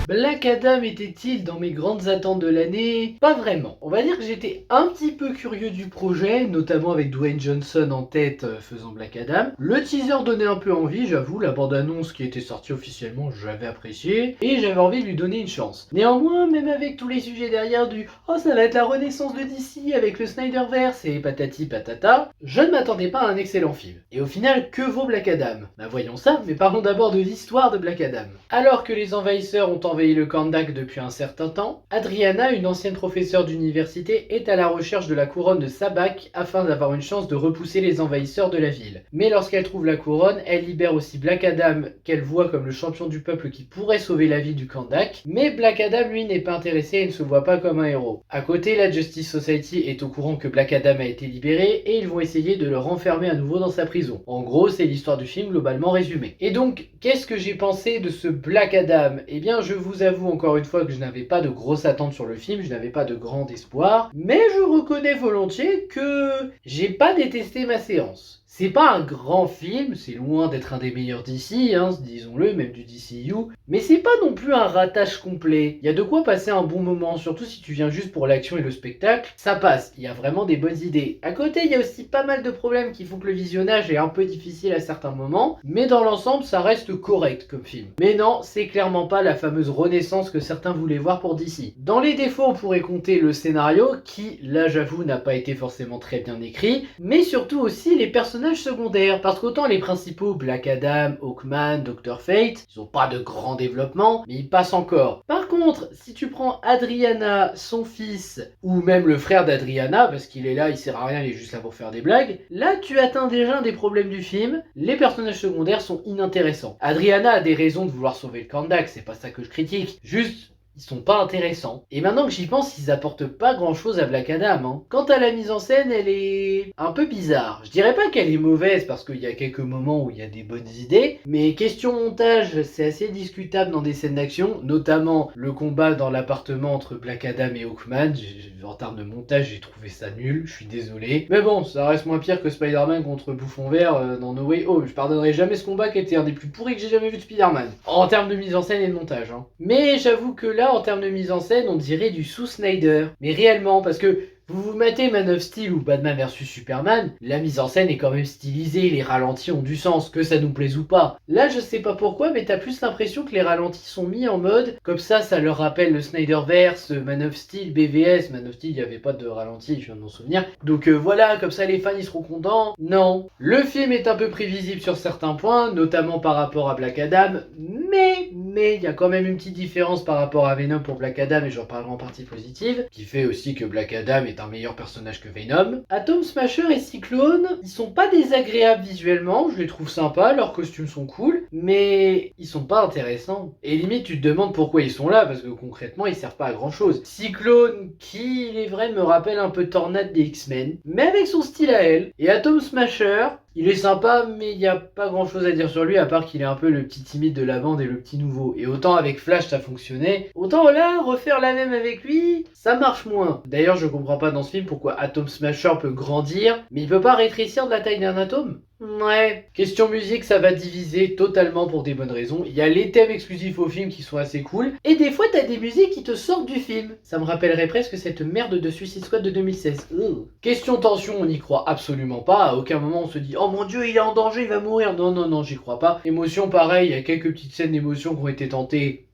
Black Adam était-il dans mes grandes attentes de l'année? Pas vraiment. On va dire que j'étais un petit peu curieux du projet, notamment avec Dwayne Johnson en tête faisant Black Adam. Le teaser donnait un peu envie, j'avoue, la bande-annonce qui était sortie officiellement, j'avais apprécié, et j'avais envie de lui donner une chance. Néanmoins, même avec tous les sujets derrière du « Oh, ça va être la renaissance de DC avec le Snyderverse et patati patata », je ne m'attendais pas à un excellent film. Et au final, que vaut Black Adam? Bah voyons ça, mais parlons d'abord de l'histoire de Black Adam. Alors que les envahisseurs ont envahi le Kahndaq depuis un certain temps, Adriana, une ancienne professeure d'université, est à la recherche de la couronne de Sabbac afin d'avoir une chance de repousser les envahisseurs de la ville. Mais lorsqu'elle trouve la couronne, elle libère aussi Black Adam qu'elle voit comme le champion du peuple qui pourrait sauver la ville du Kahndaq, mais Black Adam lui n'est pas intéressé et ne se voit pas comme un héros. À côté, la Justice Society est au courant que Black Adam a été libéré et ils vont essayer de le renfermer à nouveau dans sa prison. En gros, c'est l'histoire du film globalement résumée. Et donc, qu'est-ce que j'ai pensé de ce Black Adam? Eh bien, je vous avoue encore une fois que je n'avais pas de grosses attentes sur le film, je n'avais pas de grand espoir, mais je reconnais volontiers que j'ai pas détesté ma séance. C'est pas un grand film, c'est loin d'être un des meilleurs d'ici, disons-le, même du DCU, mais c'est pas non plus un ratage complet. Il y a de quoi passer un bon moment, surtout si tu viens juste pour l'action et le spectacle, ça passe, il y a vraiment des bonnes idées. À côté, il y a aussi pas mal de problèmes qui font que le visionnage est un peu difficile à certains moments, mais dans l'ensemble, ça reste correct comme film. Mais non, c'est clairement pas la fameuse renaissance que certains voulaient voir pour DC. Dans les défauts, on pourrait compter le scénario, qui, là j'avoue, n'a pas été forcément très bien écrit, mais surtout aussi les personnages secondaires, parce qu'autant les principaux, Black Adam, Hawkman, Dr. Fate, ils ont pas de grand développement, mais ils passent encore. Par contre, si tu prends Adriana, son fils, ou même le frère d'Adriana, parce qu'il est là, il sert à rien, il est juste là pour faire des blagues, là tu atteins déjà un des problèmes du film, les personnages secondaires sont inintéressants. Adriana a des raisons de vouloir sauver le Kahndaq, c'est pas ça que je critique, juste ils sont pas intéressants. Et maintenant que j'y pense, ils apportent pas grand chose à Black Adam. Quant à la mise en scène, elle est un peu bizarre. Je dirais pas qu'elle est mauvaise parce qu'il y a quelques moments où il y a des bonnes idées, mais question montage, c'est assez discutable dans des scènes d'action, notamment le combat dans l'appartement entre Black Adam et Hawkman. En termes de montage, j'ai trouvé ça nul, je suis désolé. Mais bon, ça reste moins pire que Spider-Man contre Bouffon Vert dans No Way Home. Je pardonnerai jamais ce combat qui était un des plus pourris que j'ai jamais vu de Spider-Man. En termes de mise en scène et de montage. Mais j'avoue que là, en termes de mise en scène, on dirait du sous-Snyder. Mais réellement, parce que vous mettez Man of Steel ou Batman vs Superman, la mise en scène est quand même stylisée, les ralentis ont du sens, que ça nous plaise ou pas. Là, je sais pas pourquoi, mais t'as plus l'impression que les ralentis sont mis en mode, comme ça leur rappelle le Snyderverse, Man of Steel, BVS. Man of Steel, il n'y avait pas de ralenti, je viens de m'en souvenir. Donc voilà, comme ça les fans ils seront contents. Non. Le film est un peu prévisible sur certains points, notamment par rapport à Black Adam, mais il y a quand même une petite différence par rapport à Venom pour Black Adam, et j'en parlerai en partie positive, qui fait aussi que Black Adam est un meilleur personnage que Venom. Atom Smasher et Cyclone, ils sont pas désagréables visuellement, je les trouve sympas, leurs costumes sont cool, mais ils sont pas intéressants. Et limite tu te demandes pourquoi ils sont là, parce que concrètement ils servent pas à grand chose. Cyclone, qui il est vrai me rappelle un peu Tornade des X-Men, mais avec son style à elle. Et Atom Smasher, il est sympa, mais il n'y a pas grand chose à dire sur lui, à part qu'il est un peu le petit timide de la bande et le petit nouveau. Et autant avec Flash ça fonctionnait, autant là, refaire la même avec lui, ça marche moins. D'ailleurs, je comprends pas dans ce film pourquoi Atom Smasher peut grandir, mais il peut pas rétrécir de la taille d'un atome. Ouais. Question musique, ça va diviser totalement pour des bonnes raisons. Il y a les thèmes exclusifs au film qui sont assez cool, et des fois t'as des musiques qui te sortent du film. Ça me rappellerait presque cette merde de Suicide Squad de 2016. Question tension, on n'y croit absolument pas. À aucun moment on se dit oh mon dieu il est en danger, il va mourir. Non, j'y crois pas. Émotion pareil, il y a quelques petites scènes d'émotion qui ont été tentées.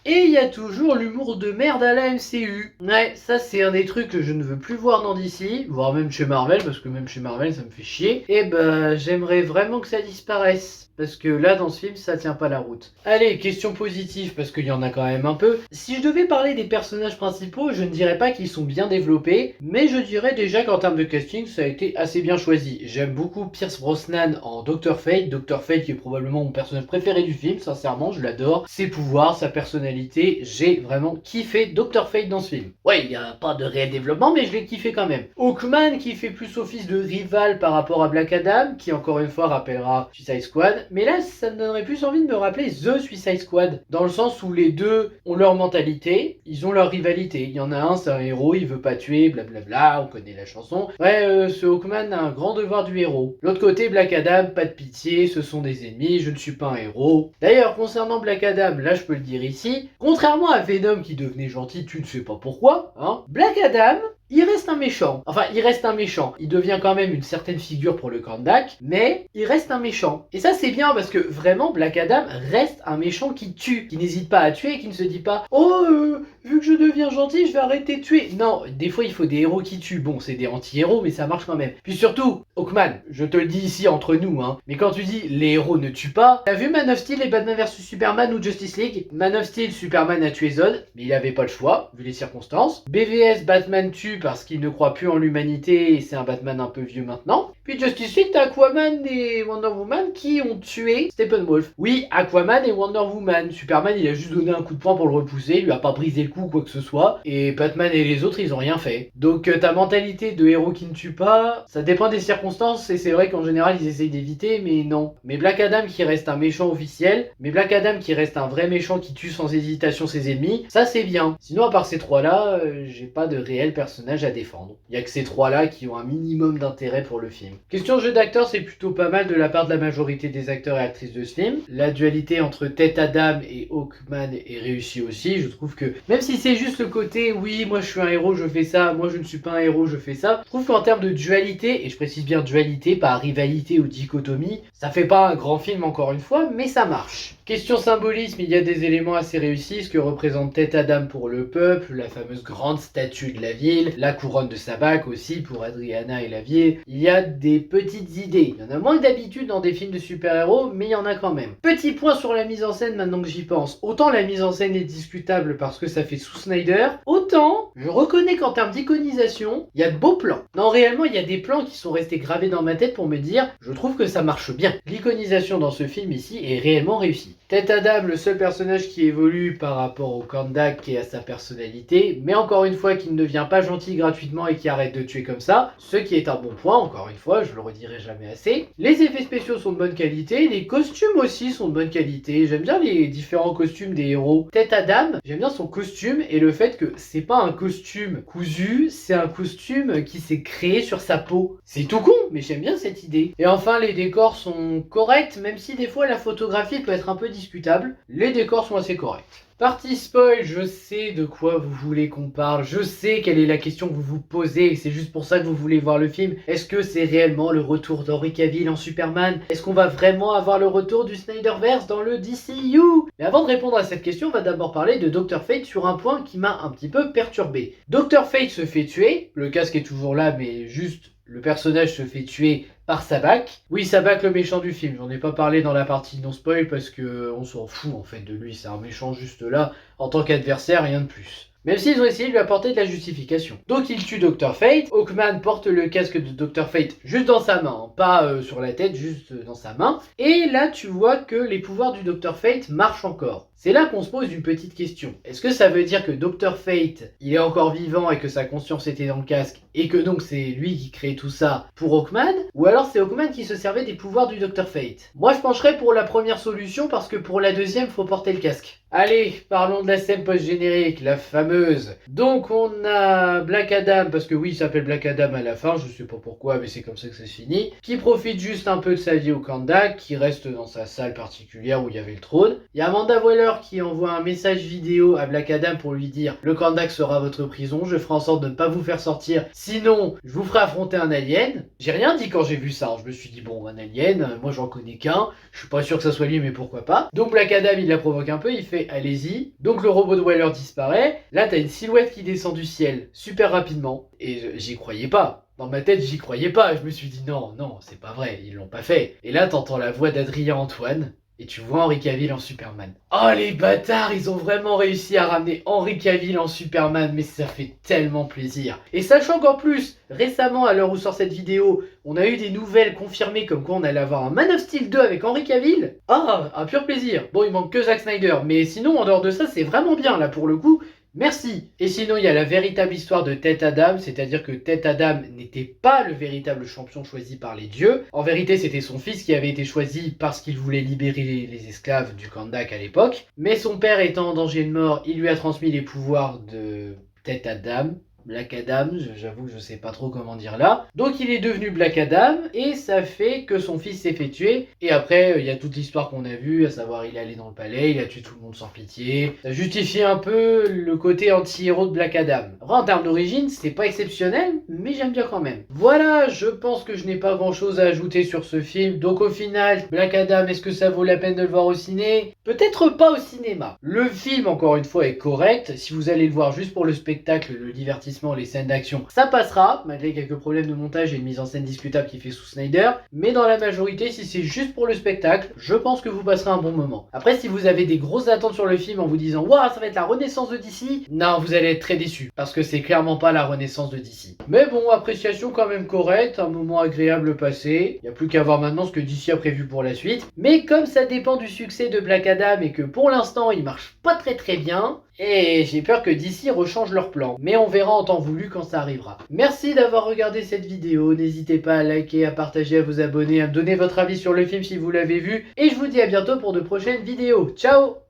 Et il y a toujours l'humour de merde à la MCU. Ouais, ça c'est un des trucs que je ne veux plus voir dans DC, voire même chez Marvel, parce que même chez Marvel ça me fait chier. Et bah j'aimerais vraiment que ça disparaisse. Parce que là, dans ce film, ça tient pas la route. Allez, question positive, parce qu'il y en a quand même un peu. Si je devais parler des personnages principaux, je ne dirais pas qu'ils sont bien développés, mais je dirais déjà qu'en termes de casting, ça a été assez bien choisi. J'aime beaucoup Pierce Brosnan en Dr. Fate. Dr. Fate qui est probablement mon personnage préféré du film, sincèrement, je l'adore. Ses pouvoirs, sa personnalité, j'ai vraiment kiffé Dr. Fate dans ce film. Ouais, il n'y a pas de réel développement, mais je l'ai kiffé quand même. Hawkman qui fait plus office de rival par rapport à Black Adam, qui encore une fois rappellera Suicide Squad. mais là ça me donnerait plus envie de me rappeler The Suicide Squad, dans le sens où les deux ont leur mentalité, ils ont leur rivalité. Il y en a un, c'est un héros, il veut pas tuer, blablabla, on connaît la chanson. Ouais, ce Hawkman a un grand devoir du héros. L'autre côté, Black Adam, pas de pitié, ce sont des ennemis, je ne suis pas un héros. D'ailleurs, concernant Black Adam, là je peux le dire ici, contrairement à Venom qui devenait gentil, tu ne sais pas pourquoi, hein, Black Adam, il reste un méchant. Enfin, il reste un méchant. Il devient quand même une certaine figure pour le Kandak, mais il reste un méchant. Et ça, c'est bien parce que vraiment, Black Adam reste un méchant qui tue, qui n'hésite pas à tuer et qui ne se dit pas « Oh, vu que je deviens gentil, je vais arrêter de tuer. » Non, des fois, il faut des héros qui tuent. Bon, c'est des anti-héros, mais ça marche quand même. Puis surtout, Hawkman, je te le dis ici entre nous, hein, mais quand tu dis « les héros ne tuent pas », t'as vu Man of Steel et Batman vs Superman ou Justice League? Man of Steel, Superman a tué Zod, mais il avait pas le choix, vu les circonstances. BVS, Batman tue parce qu'il ne croit plus en l'humanité et c'est un Batman un peu vieux maintenant. Puis Justice League, t'as Aquaman et Wonder Woman qui ont tué Steppenwolf. Oui, Aquaman et Wonder Woman. Superman, il a juste donné un coup de poing pour le repousser, il lui a pas brisé le cou ou quoi que ce soit. Et Batman et les autres, ils ont rien fait. Donc ta mentalité de héros qui ne tue pas, ça dépend des circonstances et c'est vrai qu'en général, ils essayent d'éviter, mais non. Mais Black Adam qui reste un méchant officiel, mais Black Adam qui reste un vrai méchant qui tue sans hésitation ses ennemis, ça c'est bien. Sinon, à part ces trois-là, j'ai pas de réel personnage à défendre. Il y a que ces trois-là qui ont un minimum d'intérêt pour le film. Question jeu d'acteurs, c'est plutôt pas mal de la part de la majorité des acteurs et actrices de ce film. La dualité entre Tête Adam et Hawkman est réussie aussi. Je trouve que, même si c'est juste le côté, oui, moi je suis un héros, je fais ça, moi je ne suis pas un héros, je fais ça, je trouve qu'en termes de dualité, et je précise bien dualité, pas rivalité ou dichotomie, ça fait pas un grand film encore une fois, mais ça marche. Question symbolisme, il y a des éléments assez réussis, ce que représente Tête Adam pour le peuple, la fameuse grande statue de la ville, la couronne de sa bague aussi pour Adriana et la ville. Il y a des petites idées. Il y en a moins que d'habitude dans des films de super-héros, mais il y en a quand même. Petit point sur la mise en scène maintenant que j'y pense. Autant la mise en scène est discutable parce que ça fait sous Snyder, autant je reconnais qu'en termes d'iconisation, il y a de beaux plans. Non, réellement, il y a des plans qui sont restés gravés dans ma tête pour me dire, je trouve que ça marche bien. L'iconisation dans ce film ici est réellement réussie. Tête Adam, le seul personnage qui évolue par rapport au Kandak et à sa personnalité, mais encore une fois qui ne devient pas gentil gratuitement et qui arrête de tuer comme ça, ce qui est un bon point, encore une fois, je le redirai jamais assez. Les effets spéciaux sont de bonne qualité, les costumes aussi sont de bonne qualité, j'aime bien les différents costumes des héros. Tête Adam, j'aime bien son costume et le fait que c'est pas un costume cousu, c'est un costume qui s'est créé sur sa peau. C'est tout con, mais j'aime bien cette idée. Et enfin, les décors sont corrects, même si des fois la photographie peut être un peu discutable, les décors sont assez corrects. Partie spoil, je sais de quoi vous voulez qu'on parle, je sais quelle est la question que vous vous posez et c'est juste pour ça que vous voulez voir le film. Est-ce que c'est réellement le retour d'Henry Cavill en Superman? Est-ce qu'on va vraiment avoir le retour du Snyderverse dans le DCU? Mais avant de répondre à cette question, on va d'abord parler de Dr. Fate sur un point qui m'a un petit peu perturbé. Dr. Fate se fait tuer, le casque est toujours là mais juste le personnage se fait tuer par Sabbac. Oui, Sabbac le méchant du film, j'en ai pas parlé dans la partie non spoil parce que on s'en fout en fait de lui, c'est un méchant juste là en tant qu'adversaire, rien de plus. Même s'ils ont essayé de lui apporter de la justification. Donc il tue Dr. Fate, Hawkman porte le casque de Dr. Fate juste dans sa main, pas sur la tête, juste dans sa main. Et là tu vois que les pouvoirs du Dr. Fate marchent encore. C'est là qu'on se pose une petite question. Est-ce que ça veut dire que Dr. Fate, il est encore vivant et que sa conscience était dans le casque et que donc c'est lui qui crée tout ça pour Hawkman? Ou alors c'est Hawkman qui se servait des pouvoirs du Dr. Fate? Moi je pencherais pour la première solution parce que pour la deuxième, faut porter le casque. Allez, parlons de la scène post-générique, la fameuse. Donc on a Black Adam, parce que oui, il s'appelle Black Adam à la fin, je sais pas pourquoi, mais c'est comme ça que ça se finit, qui profite juste un peu de sa vie au Kandak, qui reste dans sa salle particulière où il y avait le trône. Il y a Amanda Waller qui envoie un message vidéo à Black Adam pour lui dire « Le Kandak sera votre prison, je ferai en sorte de ne pas vous faire sortir, sinon je vous ferai affronter un alien. » J'ai rien dit quand j'ai vu ça, je me suis dit bon, un alien, moi j'en connais qu'un, je suis pas sûr que ça soit lui mais pourquoi pas. Donc Black Adam il la provoque un peu, il fait allez-y. Donc le robot de Waller disparaît, là t'as une silhouette qui descend du ciel super rapidement, et j'y croyais pas. Dans ma tête, j'y croyais pas, je me suis dit non, c'est pas vrai, ils l'ont pas fait. Et là t'entends la voix d'Adrien Antoine, et tu vois Henry Cavill en Superman. Oh les bâtards, ils ont vraiment réussi à ramener Henry Cavill en Superman, mais ça fait tellement plaisir. Et sachant qu'en plus, récemment, à l'heure où sort cette vidéo, on a eu des nouvelles confirmées comme quoi on allait avoir un Man of Steel 2 avec Henry Cavill. Ah, un pur plaisir. Bon, il manque que Zack Snyder, mais sinon, en dehors de ça, c'est vraiment bien, là, pour le coup. Merci. Et sinon, il y a la véritable histoire de Tête Adam, c'est-à-dire que Tête Adam n'était pas le véritable champion choisi par les dieux. En vérité, c'était son fils qui avait été choisi parce qu'il voulait libérer les esclaves du Kandak à l'époque. Mais son père étant en danger de mort, il lui a transmis les pouvoirs de Tête Adam. Black Adam, j'avoue que je sais pas trop comment dire là. Donc il est devenu Black Adam et ça fait que son fils s'est fait tuer. Et après, il y a toute l'histoire qu'on a vue, à savoir il est allé dans le palais, il a tué tout le monde sans pitié. Ça justifie un peu le côté anti-héros de Black Adam. Après, en termes d'origine, c'est pas exceptionnel, mais j'aime bien quand même. Voilà, je pense que je n'ai pas grand chose à ajouter sur ce film. Donc au final, Black Adam, est-ce que ça vaut la peine de le voir au ciné? Peut-être pas au cinéma. Le film, encore une fois, est correct. Si vous allez le voir juste pour le spectacle, le divertissement, les scènes d'action, ça passera, malgré quelques problèmes de montage et une mise en scène discutable qui fait sous Snyder. Mais dans la majorité, si c'est juste pour le spectacle, je pense que vous passerez un bon moment. Après, si vous avez des grosses attentes sur le film en vous disant « Waouh, ça va être la renaissance de DC », non, vous allez être très déçus, parce que c'est clairement pas la renaissance de DC. Mais bon, appréciation quand même correcte, un moment agréable passé. Il n'y a plus qu'à voir maintenant ce que DC a prévu pour la suite. Mais comme ça dépend du succès de Black Adam et que pour l'instant, il marche pas très bien, et j'ai peur que DC rechange leur plan. Mais on verra en temps voulu quand ça arrivera. Merci d'avoir regardé cette vidéo. N'hésitez pas à liker, à partager, à vous abonner, à me donner votre avis sur le film si vous l'avez vu. Et je vous dis à bientôt pour de prochaines vidéos. Ciao!